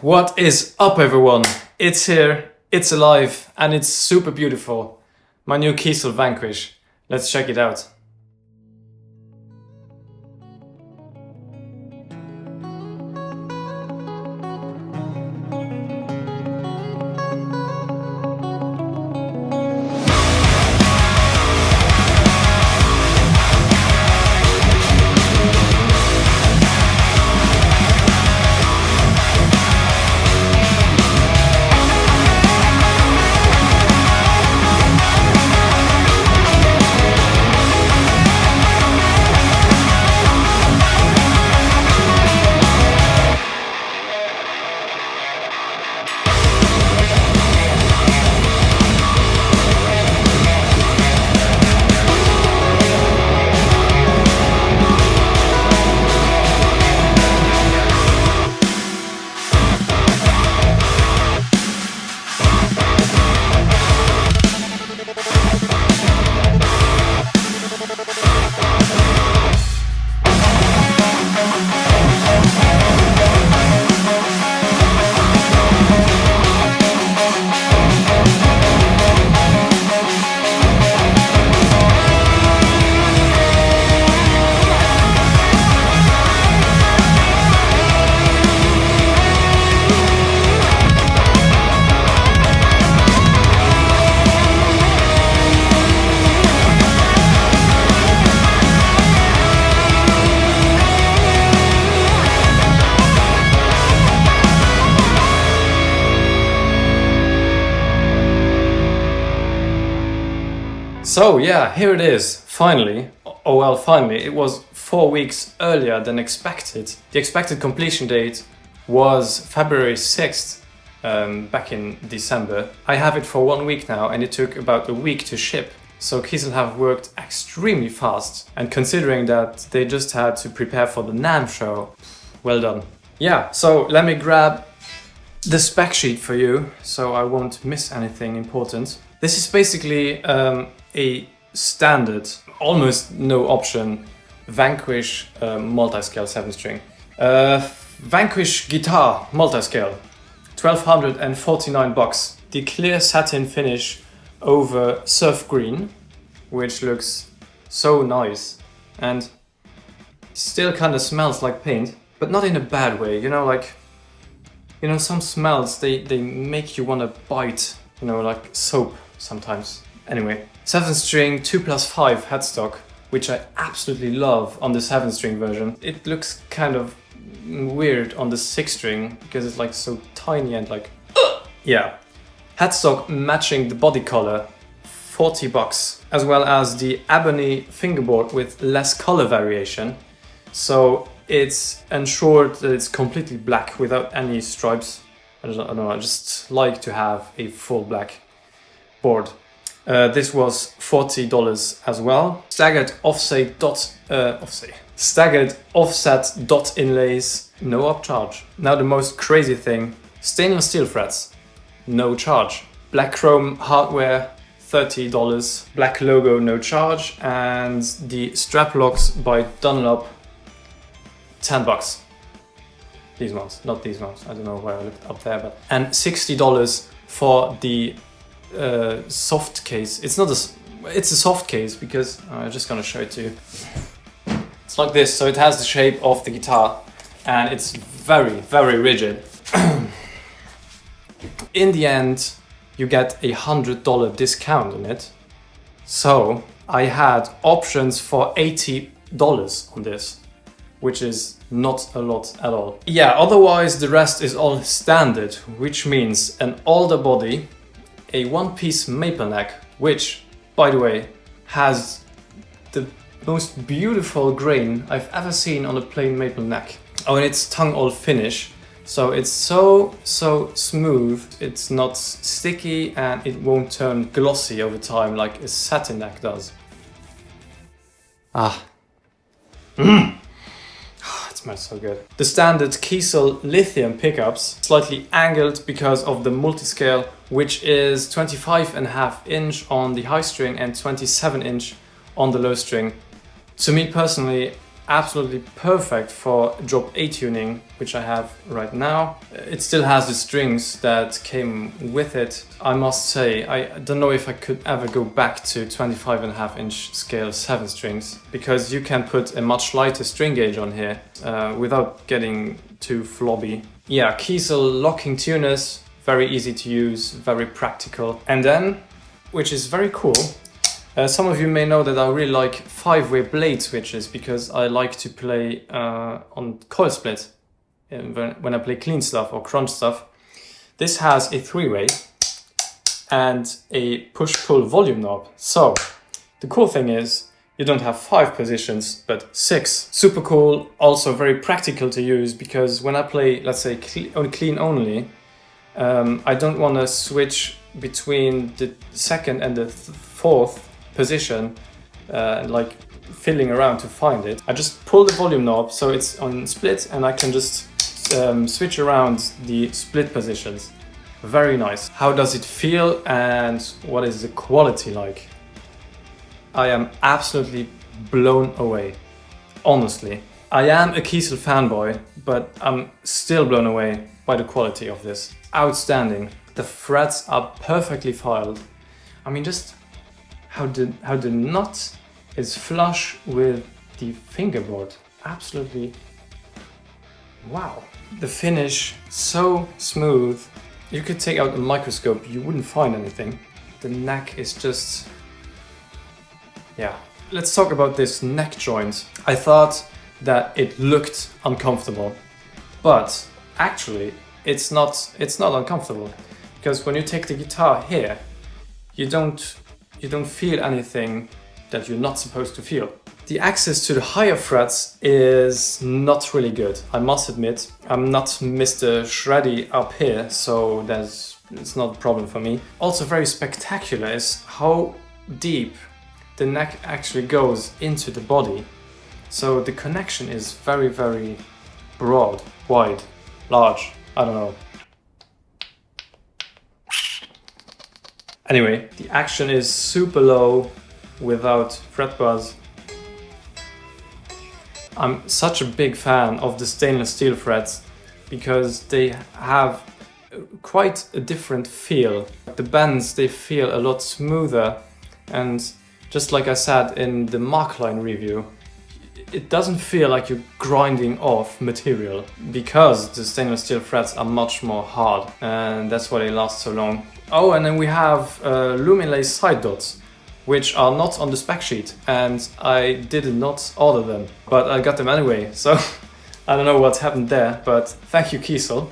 What is up, everyone? It's here, it's alive, and it's super beautiful. My new Kiesel Vanquish. Let's check it out. So yeah, here it is, finally. Oh well, finally. It was 4 weeks earlier than expected. The expected completion date was February 6th, back in December. I have it for 1 week now, and it took about a week to ship. So Kiesel have worked extremely fast, and considering that they just had to prepare for the NAMM show, well done. Yeah, so let me grab the spec sheet for you, so I won't miss anything important. This is basically a standard, almost no option, Vanquish multiscale 7-string. Vanquish guitar multiscale, $1,249. The clear satin finish over surf green, which looks so nice and still kind of smells like paint, but not in a bad way. You know, some smells, they make you want to bite, you know, like soap sometimes. Anyway, 7-string 2+5 headstock, which I absolutely love on the 7-string version. It looks kind of weird on the 6-string because it's like so tiny and like, yeah. Headstock matching the body color, $40, as well as the ebony fingerboard with less color variation. So it's ensured that it's completely black without any stripes. I don't know, I just like to have a full black board. This was $40 as well. Staggered offset dot inlays, no upcharge. Now the most crazy thing, stainless steel frets, no charge. Black chrome hardware, $30. Black logo, no charge. And the strap locks by Dunlop, $10. These ones, not these ones. I don't know where I looked up there, but and $60 for the soft case. It's a soft case because I'm just gonna show it to you. It's like this, so it has the shape of the guitar and it's very, very rigid. In the end, you get $100 discount on it. So I had options for $80 on this, which is not a lot at all. Yeah, otherwise the rest is all standard, which means an alder body, a one-piece maple neck, which, by the way, has the most beautiful grain I've ever seen on a plain maple neck. Oh, and it's tongue-all finish, so it's so smooth, it's not sticky, and it won't turn glossy over time like a satin neck does. Smells so good. The standard Kiesel lithium pickups, slightly angled because of the multiscale, which is 25.5 inch on the high string and 27 inch on the low string. To me personally, absolutely perfect for drop A tuning, which I have right now. It still has the strings that came with it. I must say, I don't know if I could ever go back to 25.5-inch scale 7 strings, because you can put a much lighter string gauge on here without getting too flobby. Yeah, Kiesel locking tuners, very easy to use, very practical. And then, which is very cool, some of you may know that I really like 5-way blade switches, because I like to play on coil split when I play clean stuff or crunch stuff. This has a 3-way and a push-pull volume knob. So the cool thing is you don't have 5 positions, but 6. Super cool, also very practical to use, because when I play, let's say, clean only, I don't want to switch between the second and the fourth position, like fiddling around to find it. I just pull the volume knob so it's on split, and I can just switch around the split positions. Very nice. How does it feel and what is the quality like? I am absolutely blown away, honestly. I am a Kiesel fanboy, but I'm still blown away by the quality of this. Outstanding. The frets are perfectly filed. I mean, just how the knot is flush with the fingerboard. Absolutely wow. The finish, so smooth. You could take out a microscope, you wouldn't find anything. The neck is just, yeah. Let's talk about this neck joint. I thought that it looked uncomfortable, but actually it's not uncomfortable, because when you take the guitar here, you don't feel anything that you're not supposed to feel. The access to the higher frets is not really good, I must admit. I'm not Mr. Shreddy up here, so it's not a problem for me. Also very spectacular is how deep the neck actually goes into the body. So the connection is very, very broad, wide, large, I don't know. Anyway, the action is super low without fret buzz. I'm such a big fan of the stainless steel frets because they have quite a different feel. The bends, they feel a lot smoother, and just like I said in the Markline review, it doesn't feel like you're grinding off material, because the stainless steel frets are much more hard, and that's why they last so long. Oh, and then we have Luminlace side dots, which are not on the spec sheet, and I did not order them, but I got them anyway, so I don't know what happened there, but thank you, Kiesel.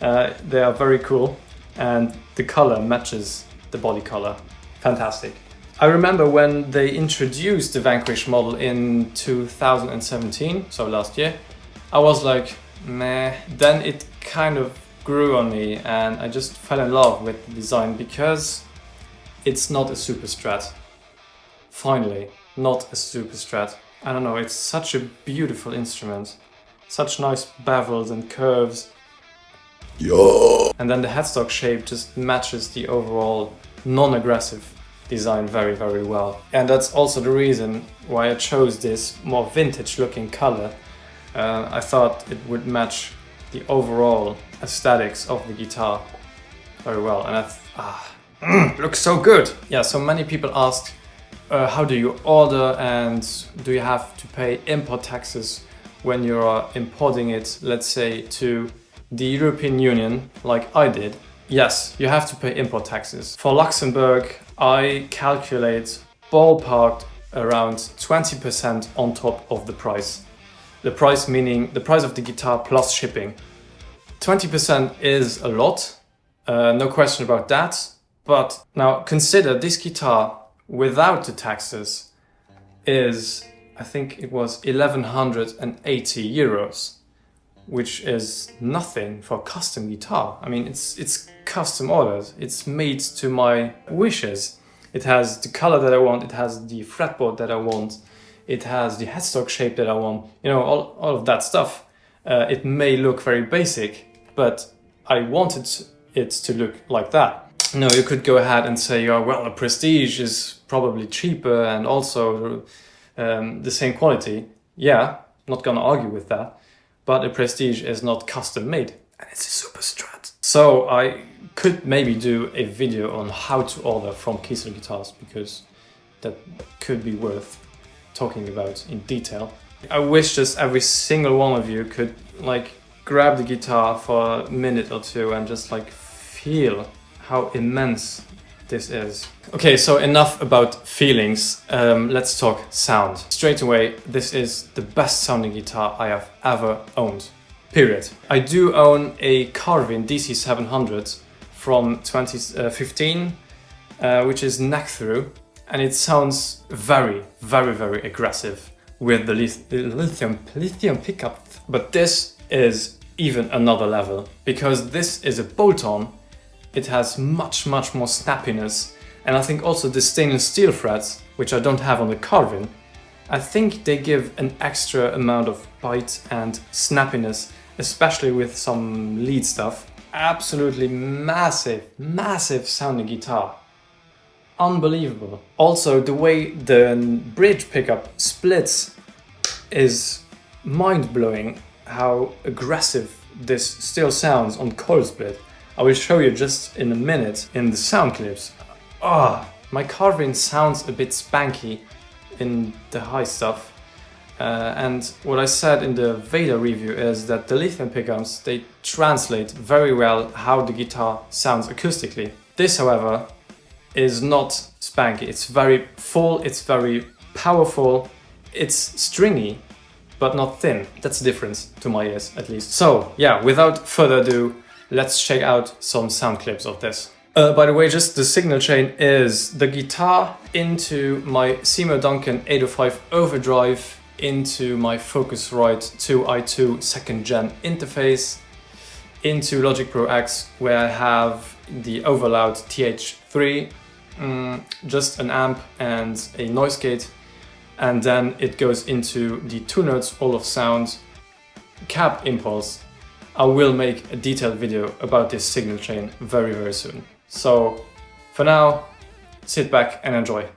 They are very cool, and the color matches the body color. Fantastic. I remember when they introduced the Vanquish model in 2017, so last year, I was like, meh. Then it kind of grew on me, and I just fell in love with the design, because it's not a super strat. Finally, not a super strat. I don't know, it's such a beautiful instrument. Such nice bevels and curves. Yo. And then the headstock shape just matches the overall non-aggressive design very, very well. And that's also the reason why I chose this more vintage looking color. I thought it would match the overall aesthetics of the guitar very well, and looks so good. Yeah, so many people asked, how do you order, and do you have to pay import taxes when you are importing it, let's say, to the European Union, like I did? Yes, you have to pay import taxes. For Luxembourg, I calculate ballparked around 20% on top of the price. The price meaning the price of the guitar plus shipping. 20% is a lot, no question about that. But now consider this guitar without the taxes is, I think it was 1180 euros, which is nothing for a custom guitar. I mean, it's custom ordered, it's made to my wishes. It has the color that I want, it has the fretboard that I want, it has the headstock shape that I want, you know, all of that stuff. It may look very basic, but I wanted it to look like that. No, you could go ahead and say, oh, well, a Prestige is probably cheaper and also the same quality. Yeah, not gonna argue with that. But a Prestige is not custom made, and it's a super Strat. So I could maybe do a video on how to order from Kiesel guitars, because that could be worth talking about in detail. I wish just every single one of you could like grab the guitar for a minute or two and just like feel how immense this is. Okay, so enough about feelings. Let's talk sound. Straight away, this is the best sounding guitar I have ever owned. Period. I do own a Carvin DC700 from 2015, which is neck through, and it sounds very, very, very aggressive with the lithium pickup. But this is even another level, because this is a bolt-on. It has much, much more snappiness, and I think also the stainless steel frets, which I don't have on the Carvin, I think they give an extra amount of bite and snappiness, especially with some lead stuff. Absolutely massive, massive sounding guitar. Unbelievable. Also, the way the bridge pickup splits is mind-blowing, how aggressive this still sounds on coil split. I will show you just in a minute in the sound clips. My Carvin sounds a bit spanky in the high stuff. And what I said in the Vader review is that the lithium pickups, they translate very well how the guitar sounds acoustically. This, however, is not spanky. It's very full, it's very powerful, it's stringy, but not thin. That's the difference to my ears, at least. So yeah, without further ado, let's check out some sound clips of this. By the way, just the signal chain is the guitar into my Seymour Duncan 805 overdrive, into my Focusrite 2i2 2nd gen interface, into Logic Pro X, where I have the overloud TH3, just an amp and a noise gate, and then it goes into the 2 notes all of sound cab impulse. I will make a detailed video about this signal chain very, very soon. So for now, sit back and enjoy.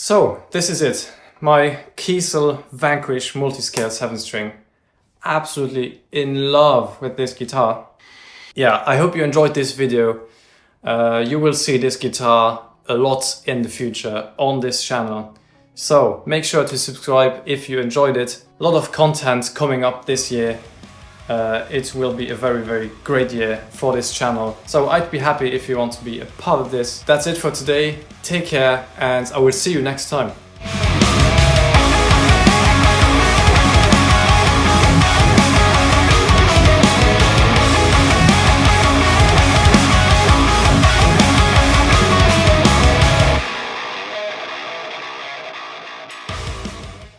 So this is it. My Kiesel Vanquish Multiscale 7-string. Absolutely in love with this guitar. Yeah, I hope you enjoyed this video. You will see this guitar a lot in the future on this channel. So make sure to subscribe if you enjoyed it. A lot of content coming up this year. It will be a very, very great year for this channel. So I'd be happy if you want to be a part of this. That's it for today. Take care and I will see you next time.